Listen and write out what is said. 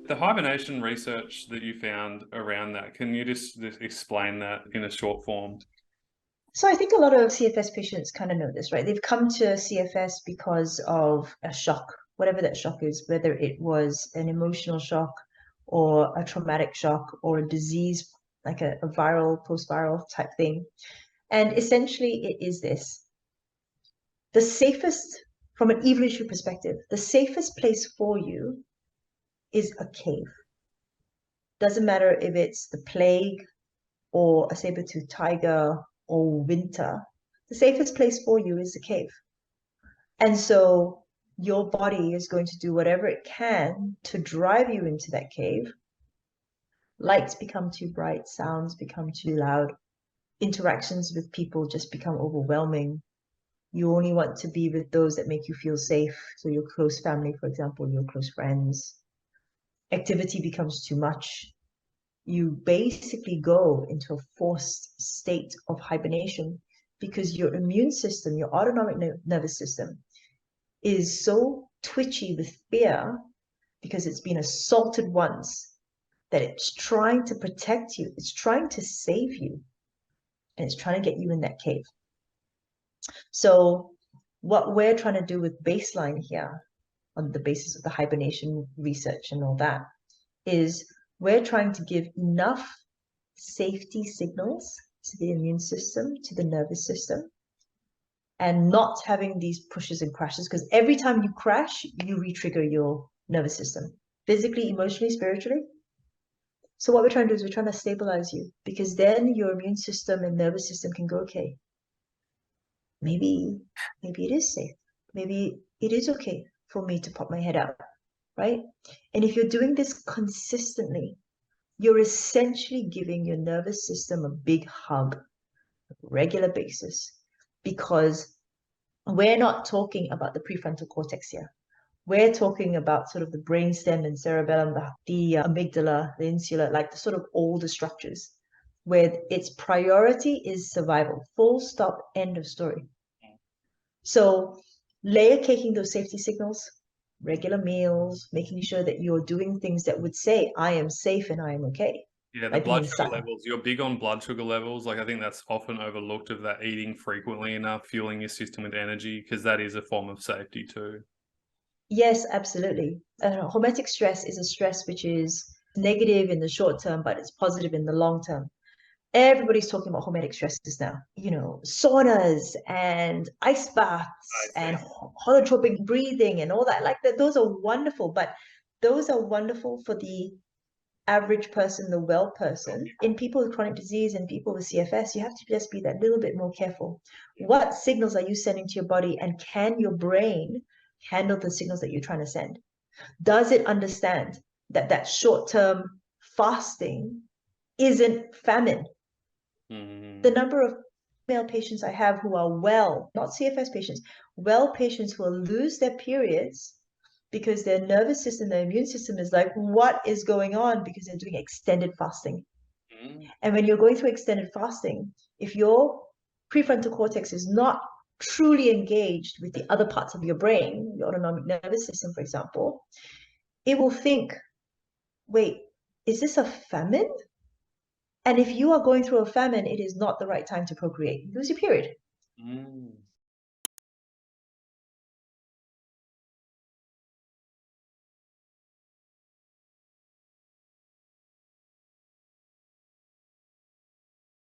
The hibernation research that you found around that, can you just explain that in a short form? So I think a lot of CFS patients kind of know this, right? They've come to CFS because of a shock, whatever that shock is, whether it was an emotional shock or a traumatic shock or a disease, like a viral, post-viral type thing. And essentially it is this. The safest, from an evolutionary perspective, the safest place for you is a cave. Doesn't matter if it's the plague or a saber-toothed tiger or winter, the safest place for you is the cave. And so your body is going to do whatever it can to drive you into that cave. Lights become too bright, sounds become too loud, interactions with people just become overwhelming. You only want to be with those that make you feel safe. So your close family, for example, your close friends. Activity becomes too much. You basically go into a forced state of hibernation because your immune system, your autonomic nervous system, is so twitchy with fear because it's been assaulted once that it's trying to protect you, it's trying to save you, and it's trying to get you in that cave. So what we're trying to do with baseline here, on the basis of the hibernation research and all that, is we're trying to give enough safety signals to the immune system, to the nervous system, and not having these pushes and crashes, because every time you crash, you re-trigger your nervous system, physically, emotionally, spiritually. So what we're trying to do is we're trying to stabilize you, because then your immune system and nervous system can go, okay, maybe it is safe. Maybe it is okay for me to pop my head out, right? And if you're doing this consistently, you're essentially giving your nervous system a big hug, regular basis, because we're not talking about the prefrontal cortex here. We're talking about sort of the brainstem and cerebellum, the amygdala, the insula, like the sort of older structures, where its priority is survival. Full stop, end of story. So layer caking those safety signals, regular meals, making sure that you're doing things that would say, I am safe and I am okay. Yeah, the Like being blood in sugar sun. levels. You're big on blood sugar levels. Like I think that's often overlooked, of that eating frequently enough, fueling your system with energy, because that is a form of safety too. Yes, absolutely. Hormetic stress is a stress which is negative in the short term, but it's positive in the long term. Everybody's talking about hormetic stresses now. You know, saunas and ice I baths and see. holotropic breathing and all that. Like that, those are wonderful, but those are wonderful for the average person, the well person. In people with chronic disease and people with CFS, you have to just be that little bit more careful. What signals are you sending to your body, and can your brain handle the signals that you're trying to send? Does it understand that that short-term fasting isn't famine? The number of female patients I have who are well, not CFS patients, well patients who will lose their periods because their nervous system, their immune system is like, what is going on? Because they're doing extended fasting. And when you're going through extended fasting, if your prefrontal cortex is not truly engaged with the other parts of your brain, your autonomic nervous system, for example, it will think, wait, is this a famine? And if you are going through a famine, it is not the right time to procreate. You lose your period.